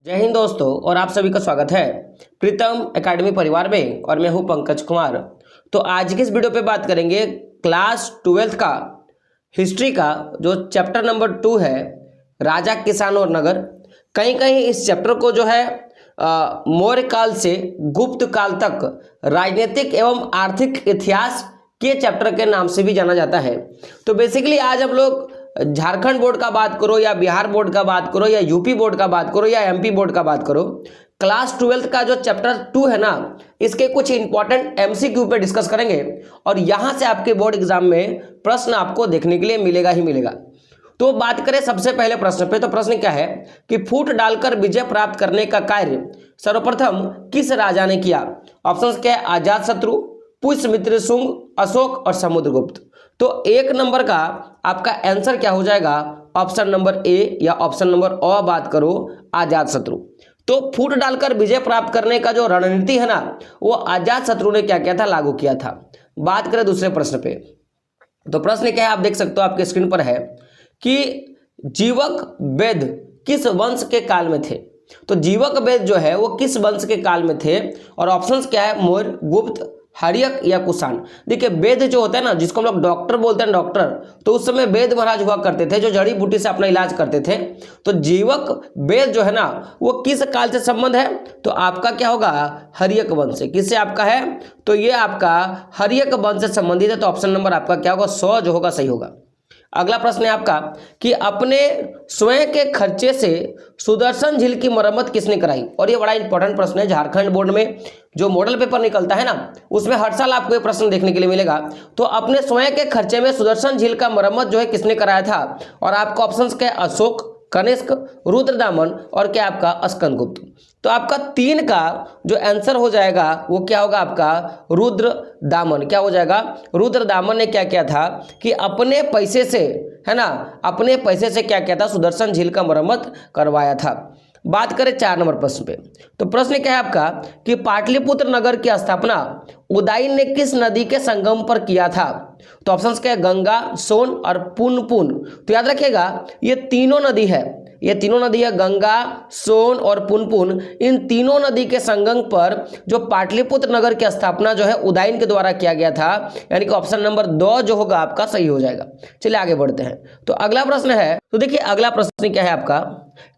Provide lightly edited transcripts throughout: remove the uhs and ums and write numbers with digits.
जय हिंद दोस्तों, और आप सभी का स्वागत है प्रीतम एकेडमी परिवार में। और मैं हूं पंकज कुमार। तो आज की इस वीडियो पे बात करेंगे क्लास 12th का हिस्ट्री का जो चैप्टर नंबर 2 है, राजा, किसान और नगर। कहीं कहीं इस चैप्टर को जो है मौर्य काल से गुप्त काल तक राजनीतिक एवं आर्थिक इतिहास के चैप्टर के नाम से भी जाना जाता है। तो बेसिकली आज हम लोग झारखंड बोर्ड का बात करो या बिहार बोर्ड का बात करो या यूपी बोर्ड का बात करो या एमपी बोर्ड का बात करो, क्लास 12th का जो चैप्टर 2 है ना, इसके कुछ इंपॉर्टेंट एमसीक्यू पे डिस्कस करेंगे और यहां से आपके बोर्ड एग्जाम में प्रश्न आपको देखने के लिए मिलेगा ही मिलेगा। तो बात करें सबसे पहले प्रश्न पे, तो प्रश्न क्या है कि फूट डालकर विजय प्राप्त करने का कार्य सर्वप्रथम किस राजा ने किया? ऑप्शन क्या है? अजातशत्रु, पुष्यमित्र शुंग, अशोक और समुद्रगुप्त। तो एक नंबर का आपका आंसर क्या हो जाएगा? ऑप्शन नंबर ए या ऑप्शन नंबर अ बात करो, अजातशत्रु। तो फूट डालकर विजय प्राप्त करने का जो रणनीति है ना, वो अजातशत्रु ने क्या किया था? लागू किया था। बात करें दूसरे प्रश्न पे, तो प्रश्न क्या है आप देख सकते हो आपके स्क्रीन पर है कि जीवक वेद किस वंश के काल में थे? तो जीवक वेद जो है वो किस वंश के काल में थे? और ऑप्शंस क्या है? मौर्य, गुप्त, हर्यक या कुषाण। देखिए वेद जो होता है ना, जिसको हम लोग डॉक्टर बोलते हैं, डॉक्टर, तो उस समय वेद महाराज हुआ करते थे जो जड़ी बूटी से अपना इलाज करते थे। तो जीवक वेद जो है ना, वो किस काल से संबंध है? तो आपका क्या होगा? हर्यक वंश से। किससे आपका है? तो ये आपका हर्यक वंश से संबंधित है। तो ऑप्शन नंबर आपका क्या होगा? 100 जो होगा सही होगा। अगला प्रश्न है आपका कि अपने स्वयं के खर्चे से सुदर्शन झील की मरम्मत किसने कराई? और ये बड़ा इंपॉर्टेंट प्रश्न है। झारखंड बोर्ड में जो मॉडल पेपर निकलता है ना, उसमें हर साल आपको ये प्रश्न देखने के लिए मिलेगा। तो अपने स्वयं के खर्चे में सुदर्शन झील का मरम्मत जो है किसने कराया था? और आपका ऑप्शंस क्या है? अशोक, कनिष्क, रुद्रदामन और क्या आपका स्कंदगुप्त। तो आपका 3 का जो आंसर हो जाएगा वो क्या होगा? आपका रुद्रदामन। क्या हो जाएगा? रुद्रदामन ने क्या किया था कि अपने पैसे से, है ना, अपने पैसे से क्या किया था? सुदर्शन झील का मरम्मत करवाया था। बात करें 4 नंबर प्रश्न पे, तो प्रश्न क्या है आपका कि पाटलिपुत्र नगर की स्थापना उदयन ने किस नदी के संगम पर किया था? तो ऑप्शंस क्या है? गंगा, सोन और पुनपुन। तो याद रखिएगा ये तीनों नदी है, ये तीनों नदी है, गंगा, सोन और पुनपुन। इन तीनों नदी के संगम पर जो पाटलिपुत्र नगर की स्थापना जो है उदयन के द्वारा किया गया था, यानी कि ऑप्शन नंबर 2 जो होगा आपका सही हो जाएगा। चलिए आगे बढ़ते हैं। तो अगला प्रश्न है, तो देखिए अगला प्रश्न क्या है आपका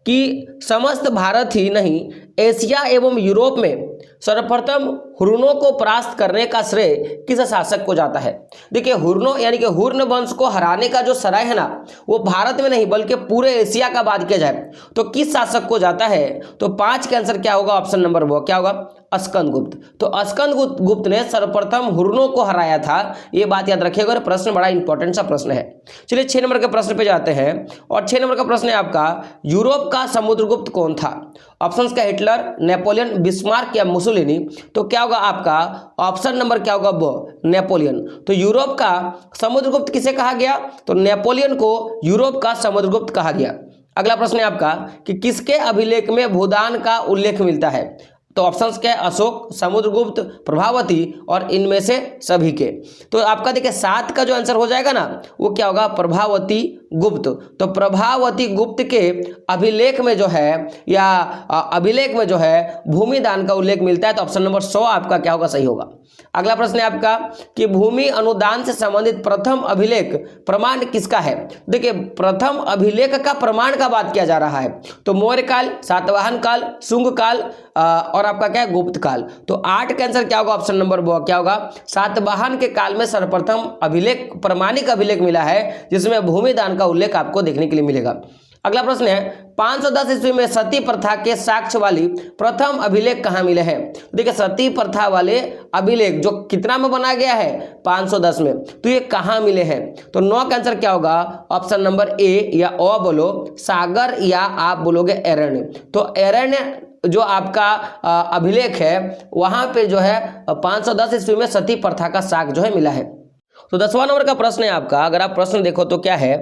कि समस्त भारत ही नहीं एशिया एवं यूरोप में सर्वप्रथम हुर्नों को परास्त करने का श्रेय किस शासक को जाता है? देखिए हुर्नों यानी कि हुर्ण वंश को हराने का जो श्रेय है ना, वो भारत में नहीं बल्कि पूरे एशिया का बात किया जाए तो किस शासक को जाता है? तो 5 का आंसर क्या होगा? ऑप्शन नंबर वो क्या होगा? स्कंदगुप्त। तो स्कंदगुप्त ने सर्वप्रथम हुर्नों को हराया था, ये बात याद रखिएगा। और प्रश्न बड़ा इंपॉर्टेंट सा प्रश्न है। चलिए 6 नंबर के प्रश्न पे जाते हैं, और 6 नंबर का प्रश्न है आपका यूरोप का समुद्रगुप्त कौन था? ऑप्शंस का हिटलर, नेपोलियन, बिस्मार्क या मुसोलिनी। तो क्या होगा आपका ऑप्शन नंबर क्या होगा? वो नेपोलियन। तो यूरोप का समुद्रगुप्त किसे कहा गया? तो नेपोलियन को यूरोप का समुद्रगुप्त कहा गया। अगला प्रश्न है आपका कि किसके अभिलेख में भूदान का उल्लेख मिलता है? तो ऑप्शंस क्या है? अशोक, समुद्रगुप्त, प्रभावती और इनमें से सभी के। तो आपका देखिए 7 का जो आंसर हो जाएगा ना, वो क्या होगा? प्रभावती गुप्त। तो प्रभावती गुप्त के अभिलेख में जो है या अभिलेख में जो है भूमि दान का उल्लेख मिलता है। तो ऑप्शन नंबर 100 आपका क्या होगा? सही होगा। अगला प्रश्न है आपका कि भूमि अनुदान से संबंधित प्रथम अभिलेख प्रमाण किसका है? देखिए प्रथम अभिलेख का प्रमाण का बात किया जा रहा है। तो मौर्य काल, सातवाहन काल, शुंग काल और आपका क्या है? गुप्त काल। तो 8 का आंसर क्या होगा? ऑप्शन नंबर वो क्या होगा? सातवाहन के काल में सर्वप्रथम अभिलेख, प्रमाणिक अभिलेख मिला है जिसमें भूमि दान का उल्लेख आपको देखने के लिए मिलेगा। अगला प्रश्न है 510 ईस्वी में सती प्रथा के साक्ष्य वाली प्रथम अभिलेख कहाँ मिले हैं? देखिए सती प्रथा वाले अभिलेख जो कितना में बना गया है? 510 में। तो ये कहाँ मिले हैं? तो 9 का आंसर क्या होगा? ऑप्शन नंबर ए या ओ बोलो, सागर, या आप बोलोगे अरण्य। तो अरण्य जो आपका अभिलेख है वहां पे जो है 510 ईस्वी में सती प्रथा का साक्ष्य जो है मिला है। तो 10वां नंबर का प्रश्न है आपका, अगर आप प्रश्न देखो तो क्या है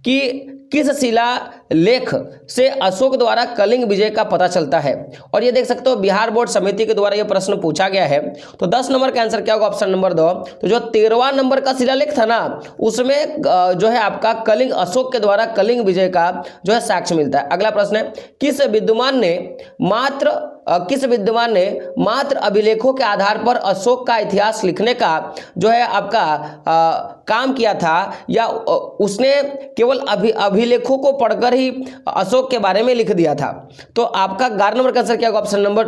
कि किस शिलालेख से अशोक द्वारा कलिंग विजय का पता चलता है। और ये देख सकते हो बिहार बोर्ड समिति के द्वारा ये प्रश्न पूछा गया है। तो 10 नंबर का आंसर क्या होगा, ऑप्शन नंबर 2। तो जो 13वां नंबर का शिलालेख था ना, उसमें जो है आपका कलिंग, अशोक के द्वारा कलिंग विजय का जो है साक्ष्य मिलता है। अगला प्रश्न है, किस विद्वान ने मात्र अभिलेखों के आधार पर अशोक का इतिहास लिखने का जो है आपका काम किया था, या उसने केवल अभिलेखों को पढ़कर ही अशोक के बारे में लिख दिया था। तो आपका 11 नंबर का आंसर क्या होगा, ऑप्शन नंबर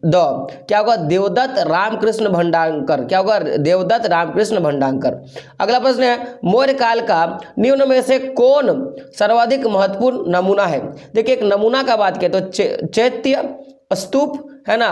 2 क्या होगा, देवदत्त रामकृष्ण भंडारकर। क्या होगा, देवदत्त रामकृष्ण भंडारकर। अगला प्रश्न है, मौर्य काल का निम्न में से कौन सर्वाधिक महत्वपूर्ण नमूना है। देखिए एक नमूना का बात किया तो चैत्य स्तूप है ना,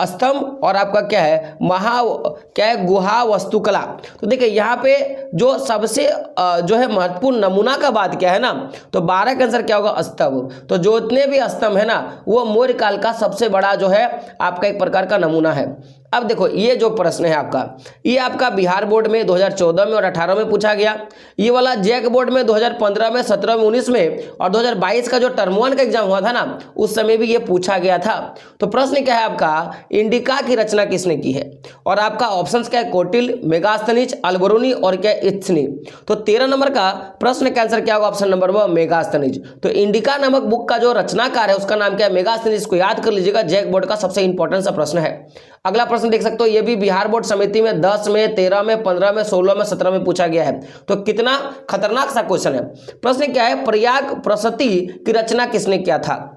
स्तंभ और आपका क्या है क्या है गुहा वास्तुकला। तो देखिए यहाँ पे जो सबसे जो है महत्वपूर्ण नमूना का बात क्या है ना, तो 12 का आंसर क्या होगा, स्तंभ। तो जो जितने भी स्तंभ है ना, वो मौर्य काल का सबसे बड़ा जो है आपका एक प्रकार का नमूना है। अब देखो ये जो प्रश्न है आपका, ये आपका बिहार बोर्ड में 2014 में और 18 में पूछा गया। ये वाला जैक बोर्ड में 2015 में, 17 में, 19 में और 2022 का जो टर्म 1 का एग्जाम हुआ था ना, उस समय भी ये पूछा गया था। तो प्रश्न क्या है आपका, इंडिका की रचना किसने की है। और आपका ऑप्शंस क्या है, कोटिल, मेगास्थनीज, अल्बरूनी और क्या इत्सनी। तो 13 नंबर का प्रश्न का आंसर क्या होगा, ऑप्शन नंबर 1 मेगास्थनीज। तो इंडिका नामक बुक का जो रचनाकार है उसका नाम क्या है, मेगास्थनीज। को याद कर लीजिएगा, जैक बोर्ड का सबसे इंपॉर्टेंट सा प्रश्न है। अगला प्रश्न देख सकते हो, ये भी बिहार बोर्ड समिति में 10 में, 13 में, 15 में, 16 में, 17 में पूछा गया है। तो कितना खतरनाक सा क्वेश्चन है। प्रश्न क्या है, प्रयाग प्रसति की रचना किसने किया था।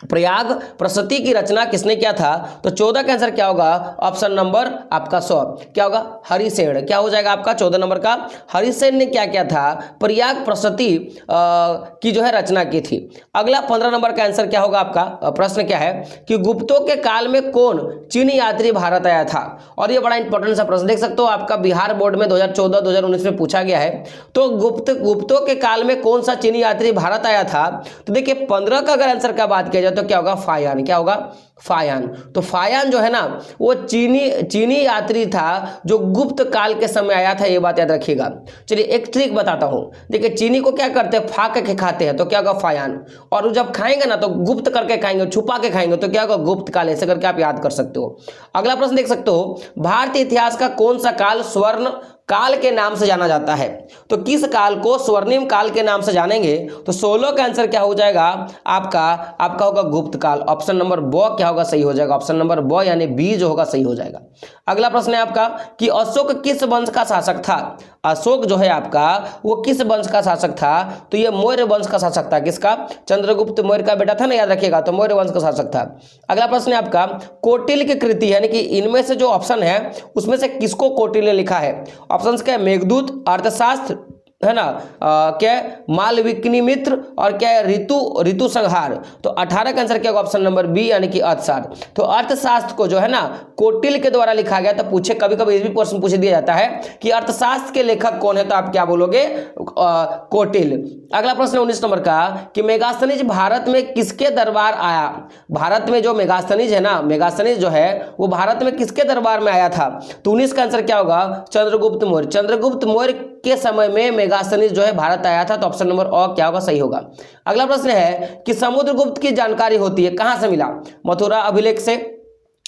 प्रयाग प्रसति की रचना किसने किया था। तो 14 का आंसर क्या होगा, ऑप्शन नंबर आपका 100 क्या होगा, हरिसेन। क्या हो जाएगा आपका 14 नंबर का, हरिसेन ने क्या किया था, प्रयाग प्रसति की जो है रचना की थी। अगला 15 नंबर का आंसर क्या होगा आपका, प्रश्न क्या है कि गुप्तों के काल में कौन चीनी यात्री भारत आया था। और ये बड़ा इंपॉर्टेंट सा प्रश्न देख सकते हो, आपका बिहार बोर्ड में 2014 2019 में पूछा गया है। तो गुप्तों के काल में कौन सा चीनी यात्री भारत आया था। तो देखिए 15 का अगर आंसर का बात किया तो क्या होगा, फायान। क्या होगा, फायान। तो फायान जो है ना, वो चीनी यात्री था जो गुप्त काल के समय आया था, ये बात याद रखिएगा। चलिए एक ट्रिक बताता हूं। देखिए चीनी को क्या करते हैं, फाक के खाते हैं, तो क्या होगा, फायान। और जब खाएंगे ना तो गुप्त करके खाएंगे, छुपा के खाएंगे, तो क्या होगा, गुप्त काल। ऐसे करके आप याद कर सकते हो। अगला प्रश्न देख सकते हो, भारतीय इतिहास का कौन सा काल स्वर्ण काल के नाम से जाना जाता है। तो किस काल को स्वर्णिम काल के नाम से जानेंगे। तो 16 का आंसर क्या हो जाएगा आपका होगा गुप्त काल। ऑप्शन नंबर ब क्या होगा, सही हो जाएगा। ऑप्शन नंबर ब यानी बी जो होगा सही हो जाएगा। अगला प्रश्न है आपका कि अशोक किस वंश का शासक था। अशोक जो है आपका वो किस वंश का शासक था। तो ये मौर्य वंश का शासक था। किसका, चंद्रगुप्त मौर्य का बेटा था ना, याद रखिएगा। तो मौर्य वंश का शासक था। अगला प्रश्न है आपका, कौटिल्य की कृति यानी कि इनमें से जो ऑप्शन है उसमें से किसको कौटिल्य ने लिखा है। ऑप्शंस क्या है, मेघदूत, अर्थशास्त्र है ना, क्या है मालविकनी मित्र और क्या है ऋतु संहार। तो 18 का आंसर क्या होगा, ऑप्शन नंबर बी यानी कि अर्थशास्त्र। तो अर्थशास्त्र को जो है ना कौटिल्य के द्वारा लिखा गया। तो पूछे कभी कभी ये भी प्रश्न पूछ दिया जाता है कि अर्थशास्त्र के लेखक कौन है, तो आप क्या बोलोगे, कौटिल्य। अगला प्रश्न 19 नंबर का कि मेगास्थनीज भारत में किसके दरबार आया। भारत में जो मेगास्थनीज है ना, मेगास्थनीज जो है वो भारत में किसके दरबार में आया था। तो 19 का आंसर क्या होगा, चंद्रगुप्त मौर्य। चंद्रगुप्त मौर्य के समय में मेगास्थनीज जो है भारत आया था। तो ऑप्शन नंबर अ क्या होगा, सही होगा। अगला प्रश्न है कि समुद्रगुप्त की जानकारी होती है कहां से मिला। मथुरा अभिलेख से,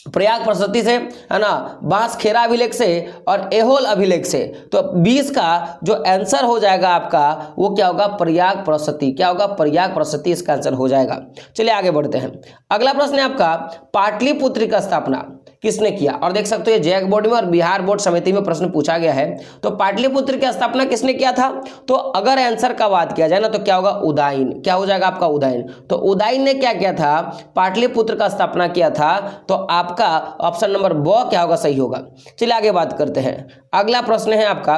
प्रयाग प्रसति से, है ना, बांसखेड़ा अभिलेख से और एहोल अभिलेख से। तो 20 का जो आंसर हो जाएगा आपका वो क्या होगा, प्रयाग प्रसति। क्या होगा, प्रयाग प्रसति इसका आंसर हो जाएगा। चलिए आगे बढ़ते हैं। अगला प्रश्न है आपका, पाटलिपुत्र की स्थापना किसने किया। और देख सकते हो ये जैक बोर्ड में और बिहार बोर्ड समिति में प्रश्न पूछा गया है। तो पाटलिपुत्र की स्थापना किसने किया था। तो अगर आंसर का बात किया जाए ना तो क्या होगा, उदयन। क्या हो जाएगा आपका, उदयन। तो उदयन ने क्या किया था, पाटलिपुत्र का स्थापना किया था। तो आपका ऑप्शन नंबर ब क्या होगा, सही होगा। चलिए आगे बात करते हैं। अगला प्रश्न है आपका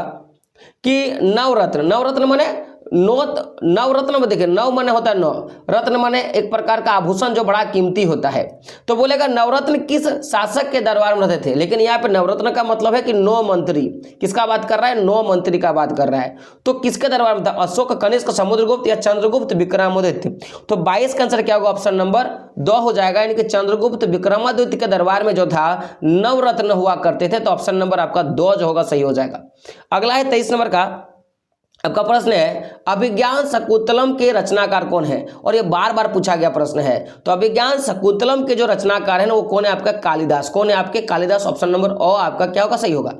कि नवरत्न, नवरत्न माने नवरत्न में देखिए, नव माने होता है नौ, रत्न माने एक प्रकार का आभूषण जो बड़ा कीमती होता है। तो बोलेगा नवरत्न किस शासक के दरबार में रहते थे, लेकिन यहाँ पे नवरत्न का मतलब है कि 9 मंत्री। किसका बात कर रहा है? 9 मंत्री का बात कर रहा है। तो किसके दरबार में था? अशोक, कनिष्क, समुद्रगुप्त या चंद्रगुप्त विक्रमादित्य। तो 22 का आंसर क्या होगा? ऑप्शन नंबर 2 हो जाएगा, यानी कि चंद्रगुप्त विक्रमादित्य के दरबार में जो था नवरत्न हुआ करते थे। तो ऑप्शन नंबर आपका 2 जो होगा सही हो जाएगा। अगला है 23 नंबर का आपका प्रश्न है, अभिज्ञान शकुंतलम के रचनाकार कौन है? और ये बार बार पूछा गया प्रश्न है। तो अभिज्ञान शकुंतलम के जो रचनाकार है ना, वो कौन है? आपका कालिदास। कौन है आपके? कालिदास। ऑप्शन नंबर ओ आपका क्या होगा? सही होगा।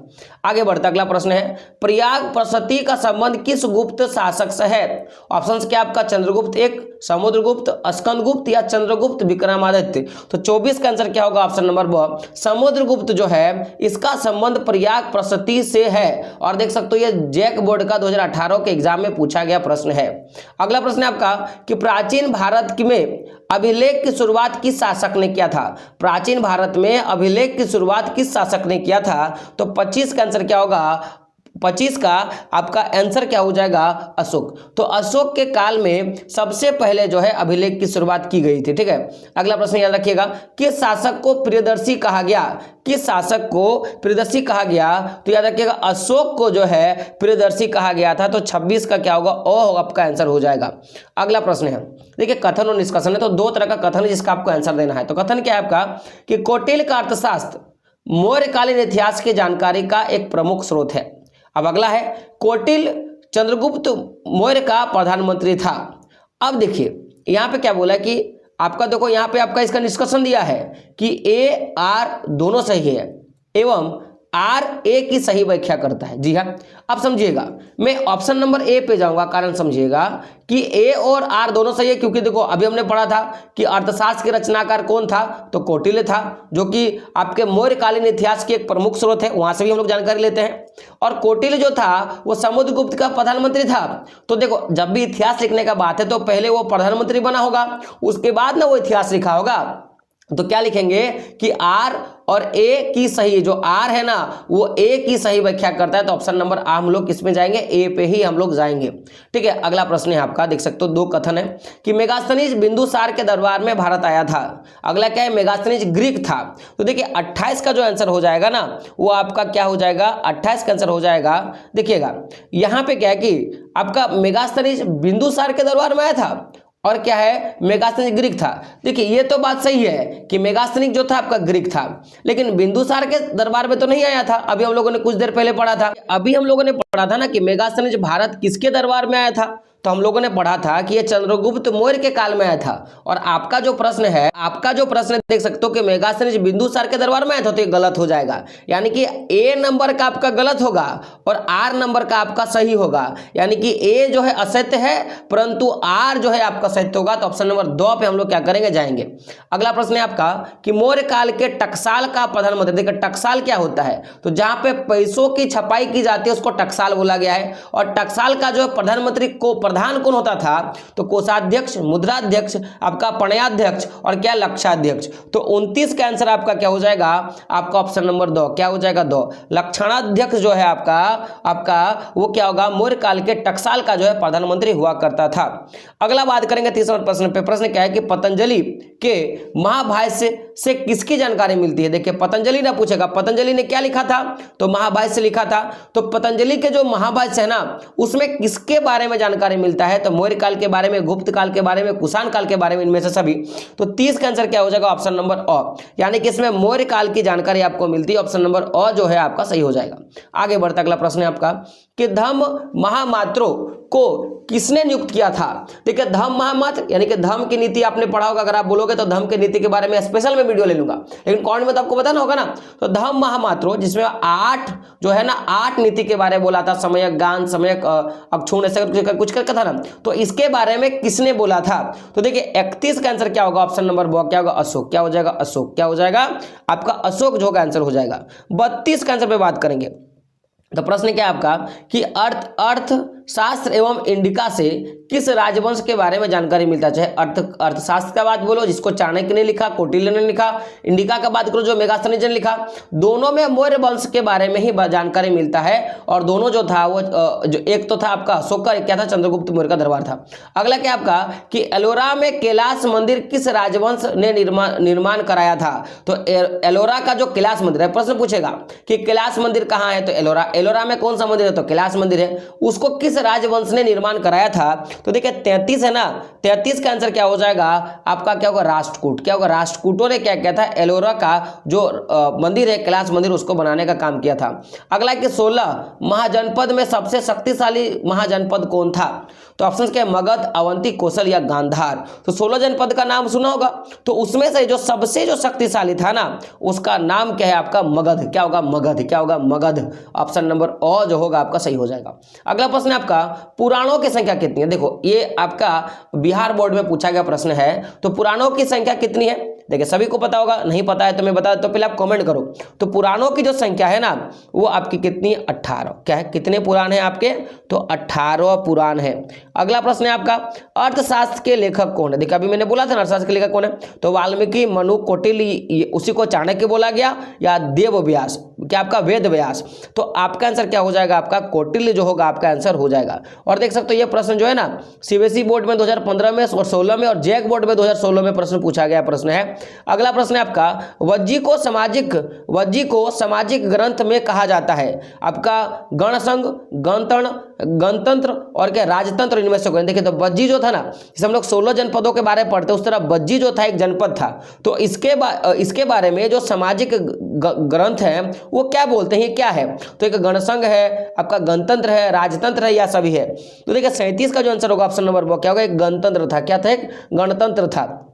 आगे बढ़ता अगला प्रश्न है, प्रयाग प्रसति का संबंध किस गुप्त शासक से है? ऑप्शन क्या आपका? चंद्रगुप्त 1, समुद्रगुप्त, स्कंदगुप्त या चंद्रगुप्त विक्रमादित्य। तो 24 का आंसर क्या होगा? ऑप्शन नंबर ब, समुद्रगुप्त जो है इसका संबंध प्रयाग प्रसति से है। और देख सकते हो ये जैक बोर्ड का 2018 के एग्जाम में पूछा गया प्रश्न है। अगला प्रश्न है आपका कि प्राचीन भारत में अभिलेख की शुरुआत किस शासक ने किया था? प्राचीन भारत में अभिलेख की शुरुआत किस शासक ने किया था? तो 25 का आंसर क्या होगा? 25 का आपका आंसर क्या हो जाएगा? अशोक। तो अशोक के काल में सबसे पहले जो है अभिलेख की शुरुआत की गई थी। ठीक है, अगला प्रश्न याद रखिएगा, किस शासक को प्रियदर्शी कहा गया? किस शासक को प्रियदर्शी कहा गया? तो याद रखिएगा अशोक को जो है प्रियदर्शी कहा गया था। तो 26 का क्या होगा? ओ आपका आंसर हो जाएगा। अगला प्रश्न है, देखिए कथन और निष्कर्षण है। तो 2 तरह का कथन है जिसका आपको आंसर देना है। तो कथन क्या है आपका कि कौटिल्य का अर्थशास्त्र मौर्यकालीन इतिहास की जानकारी का एक प्रमुख स्रोत है। अब अगला है, कौटिल्य चंद्रगुप्त मौर्य का प्रधानमंत्री था। अब देखिए यहां पे क्या बोला कि आपका देखो यहां पे आपका इसका निष्कर्षण दिया है कि ए आर दोनों सही है एवं आर ए की सही व्याख्या करता है। जी हाँ, अब समझिएगा, मैं ऑप्शन नंबर ए पे जाऊंगा। कारण समझिएगा कि ए और आर दोनों सही है, क्योंकि देखो अभी हमने पढ़ा था कि अर्थशास्त्र के रचनाकार कौन था? तो कौटिल्य था, जो कि आपके मौर्यकालीन इतिहास की एक प्रमुख स्रोत है। वहां से भी हम लोग जानकारी लेते हैं। और कौटिल्य जो था वो समुद्रगुप्त का प्रधानमंत्री था। तो देखो जब भी इतिहास लिखने का बात है तो पहले वो प्रधानमंत्री बना होगा, उसके बाद ना वो इतिहास लिखा होगा। तो क्या लिखेंगे कि आर और ए की सही, जो आर है ना वो ए की सही व्याख्या करता है। तो ऑप्शन नंबर आ हम लोग किसमें जाएंगे? ए पे ही हम लोग जाएंगे। ठीक है, अगला प्रश्न है आपका, देख सकते हो 2 कथन है कि मेगास्थनीज बिंदुसार के दरबार में भारत आया था। अगला क्या है? मेगास्थनीज ग्रीक था। तो देखिए 28 का जो आंसर हो जाएगा ना वो आपका क्या हो जाएगा? 28 का आंसर हो जाएगा। देखिएगा यहां पे क्या है कि आपका मेगास्थनीज बिंदुसार के दरबार में आया था और क्या है? मेगास्थनीज ग्रीक था। देखिए ये तो बात सही है कि मेगास्थनीज जो था आपका ग्रीक था, लेकिन बिंदुसार के दरबार में तो नहीं आया था। अभी हम लोगों ने कुछ देर पहले पढ़ा था, अभी हम लोगों ने पढ़ा था ना कि मेगास्थनीज भारत किसके दरबार में आया था? तो हम लोगों ने पढ़ा था कि ये चंद्रगुप्त मौर्य के काल में आया था। और आपका जो प्रश्न है देख सकते हो कि मेगास्थनीज बिंदुसार के दरबार में आया था, तो ये गलत हो जाएगा। यानी कि ए नंबर का आपका गलत होगा और आर नंबर का आपका सही होगा। यानी कि ए जो है असत्य है परंतु आर जो है आपका सत्य होगा। तो ऑप्शन नंबर 2 पे हम लोग क्या करेंगे? जाएंगे। अगला प्रश्न है आपका कि मौर्य काल के टकसाल का प्रधानमंत्री। देखिए टकसाल क्या होता है? तो जहां पे पैसों की छपाई की जाती है उसको टकसाल बोला गया है। और टकसाल का जो प्रधानमंत्री को प्रधान कौन होता था? तो कोषाध्यक्ष, मुद्राध्यक्ष, आपका पणयाध्यक्ष और क्या? लक्षाध्यक्ष। तो 29 का आंसर आपका क्या हो जाएगा? आपका ऑप्शन नंबर 2 क्या हो जाएगा? 2। लक्षणाध्यक्ष जो है आपका वो क्या होगा? मौर्य काल के टकसाल का जो है प्रधानमंत्री हुआ करता था। अगला बात करेंगे 30वें प्रश्न पे। प्रश्न क्या है कि पतंजलि के महाभाष्य से किसकी जानकारी मिलती है? देखिए पतंजलि ना पूछेगा, पतंजलि ने क्या लिखा था? तो महाभाष्य लिखा था। तो पतंजलि के जो महाभाष्य है ना उसमें किसके बारे में जानकारी मिलता है? तो मौर्य काल के बारे में, गुप्त काल के बारे में, कुषाण काल के बारे में, इनमें से सभी। तो 30 का आंसर क्या हो जाएगा? ऑप्शन नंबर अ, यानी कि इसमें मौर्य काल की जानकारी आपको मिलती है। ऑप्शन नंबर अ जो है आपका सही हो जाएगा। आगे बढ़ता अगला प्रश्न है आपका कि धम्म महामात्रों को किसने नियुक्त किया था? देखिए धम्म महामात्र यानी कि धम्म की नीति आपने पढ़ा होगा। अगर आप बोलोगे तो धम्म की नीति के बारे में स्पेशल में वीडियो ले लूंगा, लेकिन कौन में तो आपको बताना होगा ना। तो धम्म महामात्रों जिसमें 8 जो है ना 8 नीति के बारे में बोला था, समयक, गान, समयक, अक्षुण, ऐसा कुछ करके था ना। तो इसके बारे में किसने बोला था? तो देखिए 31 का आंसर क्या होगा? ऑप्शन नंबर ब क्या होगा? अशोक। क्या हो जाएगा? अशोक। क्या हो जाएगा? आपका अशोक जो होगा आंसर हो जाएगा। 32 का आंसर पे बात करेंगे। तो प्रश्न क्या है आपका कि अर्थ शास्त्र एवं इंडिका से किस राजवंश के बारे में जानकारी मिलता है? चाहे अर्थशास्त्र का बात बोलो जिसको चाणक्य ने लिखा, कौटिल्य ने लिखा, इंडिका का बात करो जो मेगास्थनीज ने लिखा, दोनों में मौर्य वंश के बारे में ही जानकारी मिलता है। और दोनों जो था वो जो एक तो था आपका अशोक का, क्या था चंद्रगुप्त मौर्य का दरबार था। अगला क्या आपका कि एलोरा में कैलाश मंदिर किस राजवंश ने निर्माण कराया था? तो एलोरा का जो कैलाश मंदिर है, प्रश्न पूछेगा कि कैलाश मंदिर कहाँ है, तो एलोरा में कौन सा मंदिर है, तो कैलाश मंदिर है, उसको किस राजवंश ने निर्माण कराया था? तो देखिए 33 है ना, 33 का आंसर क्या हो जाएगा आपका, क्या होगा राष्ट्रकूट। क्या होगा, राष्ट्रकूटों ने क्या किया था, एलोरा का जो मंदिर है कैलाश मंदिर उसको बनाने का काम किया था। अगला कि 16 महाजनपद में सबसे शक्तिशाली महाजनपद कौन था? तो ऑप्शन क्या है, मगध, अवंती, कौशल या गांधार। तो 16 जनपद का नाम सुना होगा, तो उसमें से जो सबसे जो शक्तिशाली था ना उसका नाम क्या है आपका, मगध। क्या होगा, मगध। क्या होगा, मगध। ऑप्शन नंबर ओ जो होगा आपका सही हो जाएगा। अगला प्रश्न है आपका पुराणों की संख्या कितनी है? देखो ये आपका बिहार बोर्ड में पूछा गया प्रश्न है। तो पुराणों की संख्या कितनी है? देखिए सभी को पता होगा, नहीं पता है तो मैं बता, तो पहले आप कमेंट करो। तो पुराणों की जो संख्या है ना वो आपकी कितनी, 18। क्या है, कितने पुराण है आपके? तो 18 पुराण है। अगला प्रश्न है आपका अर्थशास्त्र के लेखक कौन है? देखिए अभी मैंने बोला था ना अर्थशास्त्र के लेखक कौन है, तो वाल्मीकि, मनु, कौटिल्य, उसी को चाणक्य बोला गया, या देव व्यास, क्या आपका वेद व्यास। तो आपका आंसर क्या हो जाएगा, आपका कौटिल्य जो होगा आपका आंसर हो जाएगा। और देख सकते हो ये प्रश्न जो है ना सीबीएसई बोर्ड में 2015 में और 16 में और जैक बोर्ड में 2016 में प्रश्न पूछा गया प्रश्न है। अगला प्रश्न है आपका वज्जी को सामाजिक ग्रंथ में कहा जाता है? आपका गणसंघ, गणतंत्र और क्या राजतंत्र, इनमें से कोई। देखिए तो वज्जी जो था ना, जैसे हम लोग 16 जनपदों के बारे में पढ़ते हैं उस तरह वज्जी जो था एक जनपद था। तो इसके बारे में जो सामाजिक ग्रंथ है वो क्या बोलते हैं, क्या है? तो एक गणसंघ है, आपका गणतंत्र है, राजतंत्र है, या सभी है? तो देखिए 37 का जो आंसर होगा ऑप्शन नंबर वो क्या होगा, एक गणतंत्र था। क्या था, एक गणतंत्र था।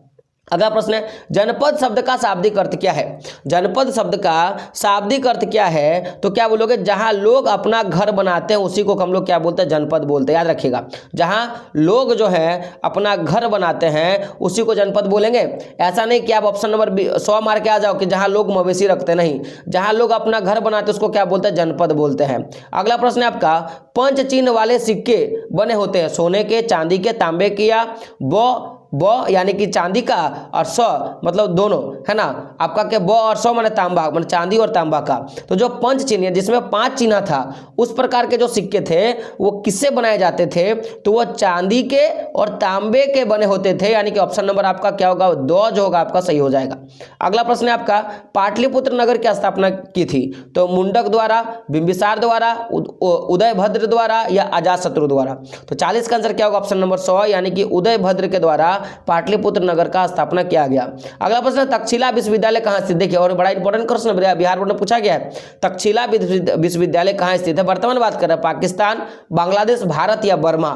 अगला प्रश्न है जनपद शब्द का शाब्दिक अर्थ क्या है? जनपद शब्द का शाब्दिक अर्थ क्या है? तो क्या बोलोगे, जहां लोग अपना घर बनाते हैं उसी को हम लोग क्या बोलते हैं, जनपद बोलते हैं। याद रखिएगा, जहां लोग जो है अपना घर बनाते हैं उसी को जनपद बोलेंगे। ऐसा नहीं कि आप ऑप्शन नंबर 100 मार के आ जाओ कि जहां लोग मवेशी रखते, नहीं, जहां लोग अपना घर बनाते हैं उसको क्या बोलते हैं, जनपद बोलते हैं। अगला प्रश्न है आपका पंच चिन्ह वाले सिक्के बने होते हैं सोने के, चांदी के, तांबे के, या ब यानी कि चांदी का और स मतलब दोनों है ना, आपका क्या ब और स माने तांबा, माने चांदी और तांबा का। तो जो पंच चिन्ह है जिसमें 5 चिन्ह था उस प्रकार के जो सिक्के थे वो किससे बनाए जाते थे? तो वो चांदी के और तांबे के बने होते थे, यानी कि ऑप्शन नंबर आपका क्या होगा, 2 जो होगा आपका सही हो जाएगा। अगला प्रश्न है आपका पाटलिपुत्र नगर की स्थापना की थी? तो मुंडक द्वारा, बिंबिसार द्वारा, उदयभद्र द्वारा, या अजातशत्रु द्वारा। तो 40 का आंसर क्या होगा, ऑप्शन नंबर 100 यानी कि उदयभद्र के द्वारा पाटलिपुत्र नगर का स्थापना किया गया। अगला प्रश्न तक्षशिला विश्वविद्यालय कहां स्थित? देखिए और बड़ा इंपॉर्टेंट क्वेश्चन बिहार बोर्ड में पूछा गया है। तक्षशिला विश्वविद्यालय कहां स्थित है? वर्तमान बात कर रहे हैं, पाकिस्तान, बांग्लादेश, भारत या बर्मा।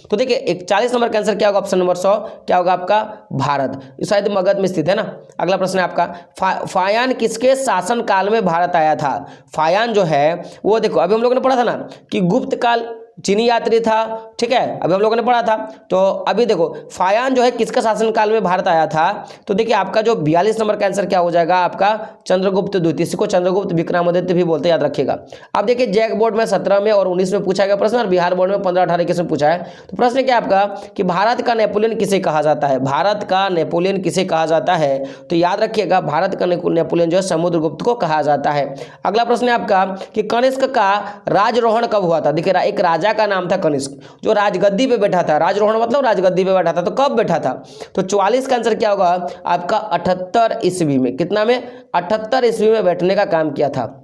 तो देखिए 41 नंबर का आंसर क्या होगा, ऑप्शन नंबर 100 क्या होगा आपका, भारत, शायद मगध में स्थित है ना। अगला प्रश्न है आपका फायान किसके शासन काल में भारत आया था? फायान जो है वो देखो अभी हम लोगों ने पढ़ा था ना कि गुप्त काल चीनी यात्री था, ठीक है, अभी हम लोगों ने पढ़ा था। तो अभी देखो फायान जो है किसका शासनकाल में भारत आया था? तो देखिए आपका जो 42 नंबर का आंसर क्या हो जाएगा आपका, चंद्रगुप्त द्वितीय, इसी को चंद्रगुप्त विक्रमादित्य भी बोलते हैं, याद रखिएगा। अब देखिए जैक बोर्ड में 17 में और 19 में पूछा गया प्रश्न और बिहार बोर्ड में 15-18 के में पूछा है। तो प्रश्न क्या आपका कि भारत का नेपोलियन किसे कहा जाता है? भारत का नेपोलियन किसे कहा जाता है? तो याद रखिएगा भारत का नेपोलियन जो है समुद्रगुप्त को कहा जाता है। अगला प्रश्न है आपका कि कनिष्क का राजरोहण कब हुआ था? देखिए एक राजा का नाम था कनिष्क जो राजगद्दी पे बैठा था, राजरोहण मतलब राजगद्दी पे बैठा था, तो कब बैठा था? तो 44 का आंसर क्या होगा आपका 78 ईस्वी में। कितना में? 78 ईस्वी में बैठने का काम किया था।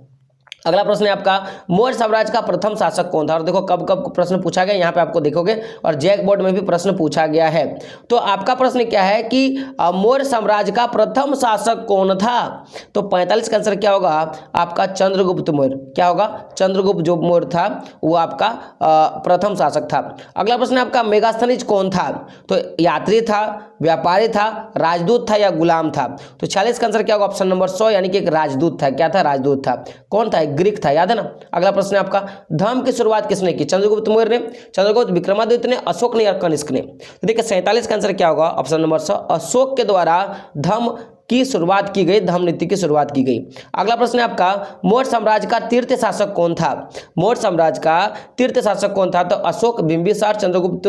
अगला प्रश्न है आपका मौर्य साम्राज्य का प्रथम शासक कौन था? और देखो कब कब प्रश्न पूछा गया यहाँ पे आपको देखोगे, और जैक बोर्ड में भी प्रश्न पूछा गया है। तो आपका प्रश्न क्या है कि मौर्य साम्राज्य का प्रथम शासक कौन था? तो 45 का आंसर क्या होगा आपका चंद्रगुप्त मौर्य। क्या होगा? चंद्रगुप्त जो मौर्य था वो आपका प्रथम शासक था। अगला प्रश्न आपका मेगास्थनीज कौन था? तो यात्री था, व्यापारी था, राजदूत था, या गुलाम था। तो 46 का आंसर क्या होगा ऑप्शन नंबर 100 यानी कि एक राजदूत था। क्या था? राजदूत था। कौन था? ग्रीक था, याद है ना। अगला प्रश्न है आपका धर्म की शुरुआत किसने की? चंद्रगुप्त मौर्य ने, चंद्रगुप्त विक्रमादित्य ने, अशोक ने, या कनिष्क ने। तो देखिए 47 का आंसर क्या होगा ऑप्शन नंबर 100 अशोक के द्वारा धर्म की शुरुआत की गई, धम्म नीति की शुरुआत की गई। अगला प्रश्न है आपका, मौर्य साम्राज्य का तीर्थ शासक कौन था? मौर्य साम्राज्य का तीर्थ शासक कौन था? तो अशोक, बिंबिसार, चंद्रगुप्त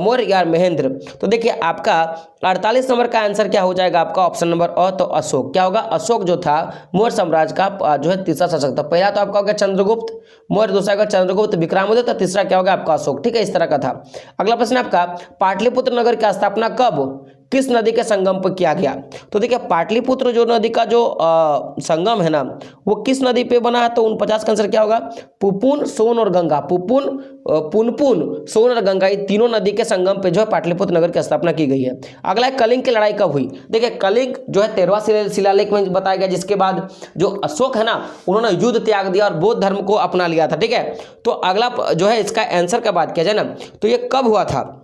मौर्य या महेंद्र। तो देखिए आपका 48 नंबर का आंसर क्या हो जाएगा आपका, ऑप्शन नंबर अ, तो अशोक। क्या होगा? अशोक जो था मौर्य साम्राज्य का जो है तीसरा शासक था। पहला तो आपका हो गया चंद्रगुप्त मौर्य, दूसरा का चंद्रगुप्त विक्रमादित्य, तो तीसरा क्या होगा आपका अशोक। ठीक है, इस तरह का था। अगला प्रश्न आपका, पाटलिपुत्र नगर की स्थापना कब किस नदी के संगम पर किया गया? तो देखिए पाटलिपुत्र जो नदी का जो संगम है ना, वो किस नदी पे बना है? तो 49 का आंसर क्या होगा? पुपुन, सोन और गंगा। पुनपुन, सोन और गंगा, ये तीनों नदी के संगम पे जो है पाटलिपुत्र नगर की स्थापना की गई है। अगला है, कलिंग की लड़ाई कब हुई? देखिए कलिंग जो है 13वां शिलालेख में बताया गया, जिसके बाद जो अशोक है ना, उन्होंने युद्ध त्याग दिया और बौद्ध धर्म को अपना लिया था। ठीक है, तो अगला जो है इसका आंसर का बात किया जाए ना, तो ये कब हुआ था?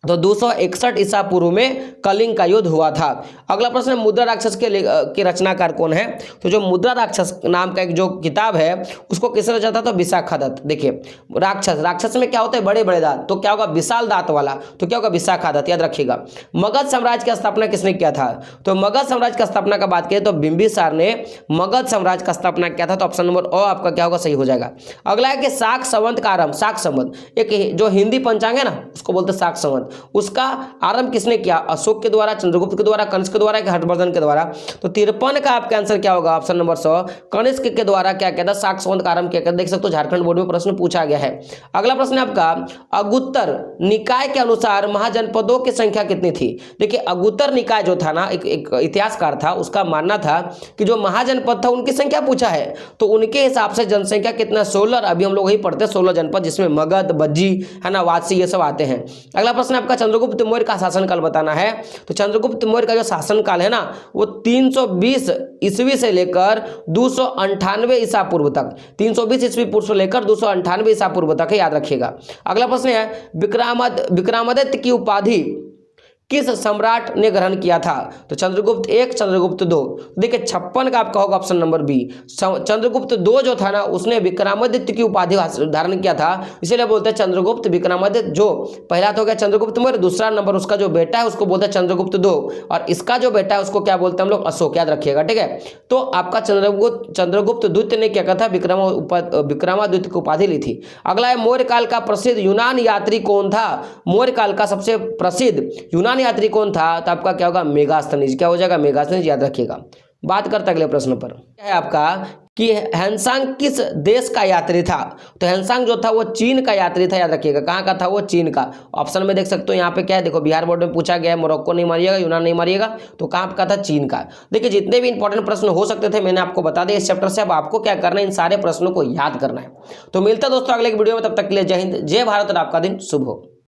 तो 261 ईसा पूर्व में कलिंग का युद्ध हुआ था। अगला प्रश्न है, मुद्रा राक्षस के रचनाकार कौन है? तो जो मुद्रा राक्षस नाम का एक जो किताब है, उसको किसने रचा था? तो विशाखादत्त। देखिए राक्षस में क्या होता है? बड़े बड़े दांत, तो क्या होगा? विशाल दांत वाला, तो क्या होगा? विशाखादत्त, याद रखिएगा। मगध साम्राज्य की स्थापना किसने किया था? तो मगध साम्राज्य की स्थापना का बात करें तो बिंबिसार ने मगध साम्राज्य का स्थापना किया था। तो ऑप्शन नंबर अ आपका क्या होगा? सही हो जाएगा। अगला है कि शाक संवत का आरंभ, शाक संवत एक जो हिंदी पंचांग है ना, उसको बोलते हैं शाक संवत, उसका आरंभ किसने किया? अशोक के द्वारा, चंद्रगुप्त के द्वारा, कनिष्क के द्वारा, हर्षवर्धन के द्वारा। तो 53 का आपका आंसर क्या होगा? ऑप्शन नंबर 100 कनिष्क के द्वारा क्या किया था? शाक संवत का आरंभ किया था। देख सकते हो झारखंड बोर्ड में प्रश्न पूछा गया है। अगला प्रश्न है आपका, अगुत्तर निकाय के अनुसार महाजनपदों की संख्या कितनी थी? देखिए अगुत्तर निकाय जो था ना, एक इतिहासकार था, उसका मानना था कि जो महाजनपद था उनकी संख्या पूछा है, तो उनके हिसाब से जनसंख्या कितना? 16। अभी हम लोग वही पढ़ते हैं 16 जनपद, जिसमें मगध, बज्जी है ना, वासी, ये सब आते हैं। अगला प्रश्न आपका, चंद्रगुप्त मौर्य का शासनकाल बताना है। तो चंद्रगुप्त मौर्य का जो शासनकाल है ना, वो 320 ईस्वी से लेकर 298 ईसा पूर्व तक, 320 ईस्वी पूर्व से लेकर 298 ईसा पूर्व तक है, याद रखिएगा। अगला प्रश्न है, विक्रमादित्य की उपाधि किस सम्राट ने ग्रहण किया था? तो चंद्रगुप्त 1, चंद्रगुप्त 2। देखिए 56 का आपका होगा ऑप्शन नंबर बी। चंद्रगुप्त 2 जो था ना, उसने विक्रमादित्य की उपाधि धारण किया था, इसीलिए बोलते हैं चंद्रगुप्त विक्रमादित्य। जो पहला तो हो गया चंद्रगुप्त मौर्य, दूसरा नंबर उसका जो बेटा है उसको बोलते हैं चंद्रगुप्त 2, और इसका जो बेटा है उसको क्या बोलते हैं हम लोग? अशोक, याद रखिएगा। ठीक है, तो आपका चंद्रगुप्त द्वितीय ने क्या कहा था? विक्रमादित्य की उपाधि ली थी। अगला है, मौर्य काल का प्रसिद्ध यूनान यात्री कौन था? मौर्य काल का सबसे प्रसिद्ध यूनान यात्री कौन था? तो आपका क्या होगा? मेगास्थनीज। क्या हो जाएगा? मेगास्थनीज, याद रखिएगा। बात करते अगले प्रश्न पर, क्या है आपका कि हैंसांग किस देश का यात्री था? तो हैंसांग जो था वो चीन का यात्री था, याद रखिएगा। कहाँ का था वो? चीन का। ऑप्शन में देख सकते हो यहाँ पे क्या है, देखो बिहार बोर्ड में पूछा गया है, मोरक्को नहीं मारिएगा, यूनान नहीं मारिएगा, तो कहाँ का था? चीन का। देखिए जितने भी इंपॉर्टेंट प्रश्न हो सकते थे मैंने आपको बता दिया इस चैप्टर से। अब आपको क्या करना है? इन सारे प्रश्नों को याद करना है। तो मिलता है दोस्तों अगले वीडियो में, तब तक के लिए जय हिंद, जय भारत और आपका दिन शुभ हो।